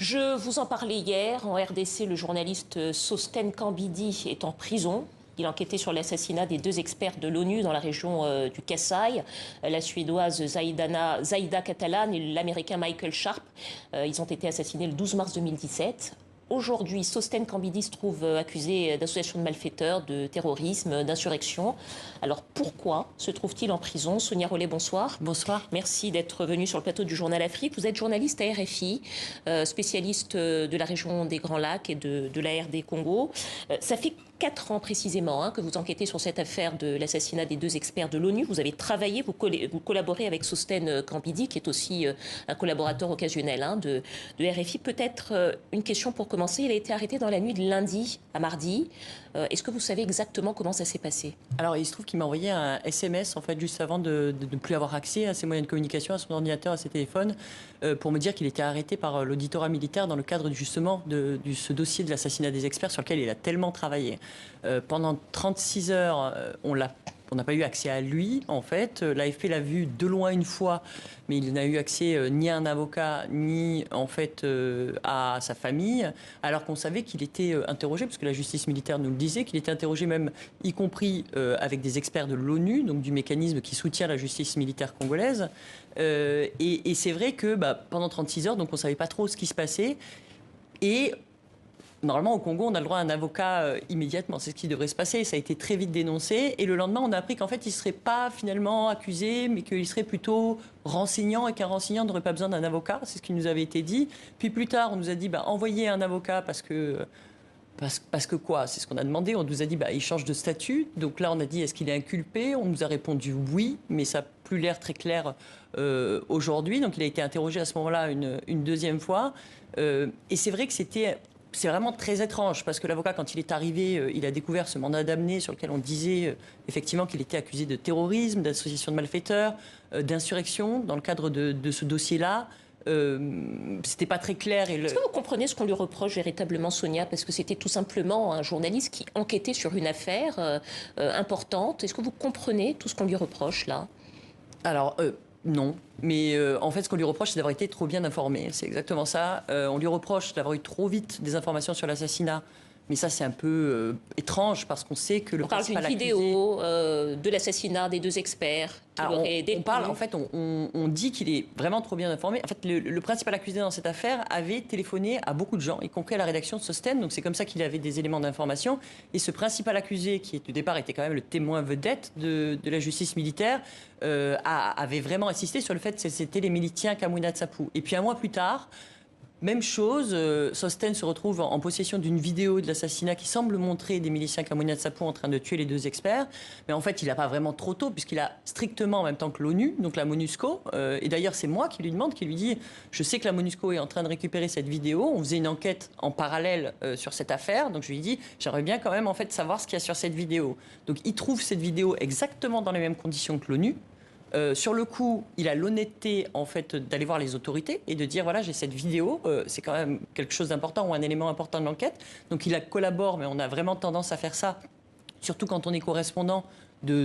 Je vous en parlais hier. En RDC, le journaliste Sosten Kambidi est en prison. Il enquêtait sur l'assassinat des deux experts de l'ONU dans la région du Kasaï, la suédoise Zaida Catalan et l'américain Michael Sharp. Ils ont été assassinés le 12 mars 2017. Aujourd'hui, Sosten Kambidi se trouve accusé d'association de malfaiteurs, de terrorisme, d'insurrection. Alors pourquoi se trouve-t-il en prison? Sonia Rollet, bonsoir. Bonsoir. Merci d'être venue sur le plateau du Journal Afrique. Vous êtes journaliste à RFI, spécialiste de la région des Grands Lacs et de l'ARD Congo. Ça fait 4 ans précisément que vous enquêtez sur cette affaire de l'assassinat des deux experts de l'ONU. Vous avez travaillé, vous collaborez avec Sosten Kambidi, qui est aussi un collaborateur occasionnel de RFI. Peut-être une question pour commencer. Il a été arrêté dans la nuit de lundi à mardi. Est-ce que vous savez exactement comment ça s'est passé? Alors, il se trouve qu'il m'a envoyé un SMS, en fait, juste avant de ne plus avoir accès à ses moyens de communication, à son ordinateur, à ses téléphones, pour me dire qu'il était arrêté par l'auditorat militaire dans le cadre, justement, de ce dossier de l'assassinat des experts sur lequel il a tellement travaillé. Pendant 36 heures, on n'a pas eu accès à lui, en fait. L'AFP l'a vu de loin une fois, mais il n'a eu accès ni à un avocat, ni, en fait, à sa famille, alors qu'on savait qu'il était interrogé, parce que la justice militaire nous le disait, qu'il était interrogé même, y compris avec des experts de l'ONU, donc du mécanisme qui soutient la justice militaire congolaise. Et c'est vrai que pendant 36 heures, donc on ne savait pas trop ce qui se passait. Et normalement, au Congo, on a le droit à un avocat immédiatement. C'est ce qui devrait se passer. Ça a été très vite dénoncé. Et le lendemain, on a appris qu'en fait, il ne serait pas finalement accusé, mais qu'il serait plutôt renseignant et qu'un renseignant n'aurait pas besoin d'un avocat. C'est ce qui nous avait été dit. Puis plus tard, on nous a dit envoyez un avocat parce que quoi? C'est ce qu'on a demandé. On nous a dit il change de statut. Donc là, on a dit est-ce qu'il est inculpé? On nous a répondu oui, mais ça n'a plus l'air très clair aujourd'hui. Donc il a été interrogé à ce moment-là une deuxième fois. Et c'est vrai que c'est vraiment très étrange parce que l'avocat, quand il est arrivé, il a découvert ce mandat d'amener sur lequel on disait effectivement qu'il était accusé de terrorisme, d'association de malfaiteurs, d'insurrection dans le cadre de ce dossier-là. C'était pas très clair. Est-ce que vous comprenez ce qu'on lui reproche véritablement, Sonia? Parce que c'était tout simplement un journaliste qui enquêtait sur une affaire importante. Est-ce que vous comprenez tout ce qu'on lui reproche là? Alors, non. Mais en fait, ce qu'on lui reproche, c'est d'avoir été trop bien informé. C'est exactement ça. On lui reproche d'avoir eu trop vite des informations sur l'assassinat. Mais ça, c'est un peu étrange parce qu'on sait que le principal accusé... On parle d'une vidéo de l'assassinat des deux experts. On dit qu'il est vraiment trop bien informé. En fait, le principal accusé dans cette affaire avait téléphoné à beaucoup de gens, y compris à la rédaction de Sosten. Donc c'est comme ça qu'il avait des éléments d'information. Et ce principal accusé, qui au départ était quand même le témoin vedette de la justice militaire, avait vraiment insisté sur le fait que c'était les miliciens Kamwina Nsapu. Et puis un mois plus tard... Même chose, Sosten se retrouve en possession d'une vidéo de l'assassinat qui semble montrer des miliciens Kamwina Nsapu en train de tuer les deux experts. Mais en fait, il n'a pas vraiment trop tôt, puisqu'il a strictement en même temps que l'ONU, donc la MONUSCO. Et d'ailleurs, c'est moi qui lui demande, qui lui dit « Je sais que la MONUSCO est en train de récupérer cette vidéo. On faisait une enquête en parallèle sur cette affaire. Donc je lui dis « J'aimerais bien quand même en fait savoir ce qu'il y a sur cette vidéo. » Donc il trouve cette vidéo exactement dans les mêmes conditions que l'ONU. Sur le coup, il a l'honnêteté en fait d'aller voir les autorités et de dire voilà, j'ai cette vidéo, c'est quand même quelque chose d'important ou un élément important de l'enquête. Donc il collabore, mais on a vraiment tendance à faire ça, surtout quand on est correspondant, de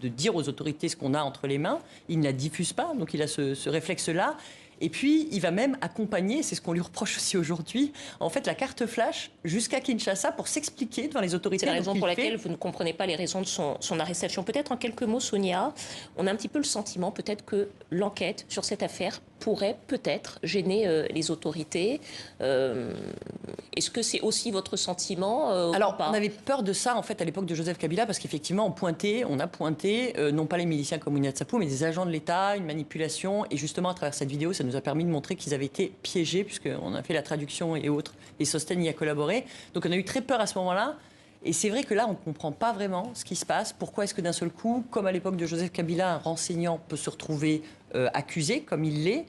dire aux autorités ce qu'on a entre les mains. Il ne la diffuse pas, donc il a ce réflexe-là. Et puis, il va même accompagner, c'est ce qu'on lui reproche aussi aujourd'hui, en fait, la carte flash jusqu'à Kinshasa pour s'expliquer devant les autorités. C'est la raison pour laquelle vous ne comprenez pas les raisons de son arrestation. Peut-être en quelques mots, Sonia, on a un petit peu le sentiment peut-être que l'enquête sur cette affaire pourrait peut-être gêner les autorités. Est-ce que c'est aussi votre sentiment Alors, ou pas? On avait peur de ça, en fait, à l'époque de Joseph Kabila, parce qu'effectivement, on a pointé, non pas les miliciens comme Kamwina Nsapu, mais des agents de l'État, une manipulation. Et justement, à travers cette vidéo, ça nous a permis de montrer qu'ils avaient été piégés, puisqu'on a fait la traduction et autres. Et Sosten y a collaboré. Donc, on a eu très peur à ce moment-là. Et c'est vrai que là, on ne comprend pas vraiment ce qui se passe. Pourquoi est-ce que d'un seul coup, comme à l'époque de Joseph Kabila, un renseignant peut se retrouver accusé, comme il l'est?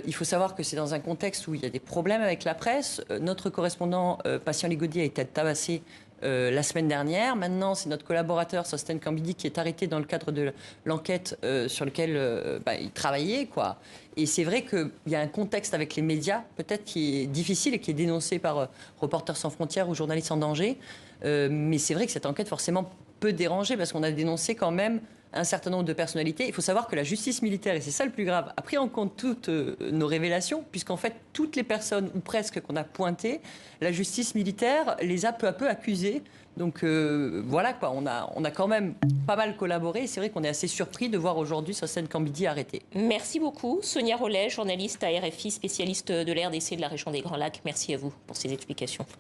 Il faut savoir que c'est dans un contexte où il y a des problèmes avec la presse. Notre correspondant, Patient Ligodi, a été tabassé la semaine dernière. Maintenant, c'est notre collaborateur, Sosten Kambidi, qui est arrêté dans le cadre de l'enquête sur laquelle il travaillait, quoi. Et c'est vrai qu'il y a un contexte avec les médias, peut-être, qui est difficile et qui est dénoncé par Reporters sans frontières ou Journalistes en danger. Mais c'est vrai que cette enquête, forcément, peut déranger parce qu'on a dénoncé quand même un certain nombre de personnalités. Il faut savoir que la justice militaire, et c'est ça le plus grave, a pris en compte toutes nos révélations, puisqu'en fait, toutes les personnes, ou presque, qu'on a pointées, la justice militaire les a peu à peu accusées. Donc voilà, quoi, on a quand même pas mal collaboré. Et c'est vrai qu'on est assez surpris de voir aujourd'hui Sosen Kambidi arrêté. Merci beaucoup. Sonia Rollet, journaliste à RFI, spécialiste de la RDC de la région des Grands Lacs. Merci à vous pour ces explications.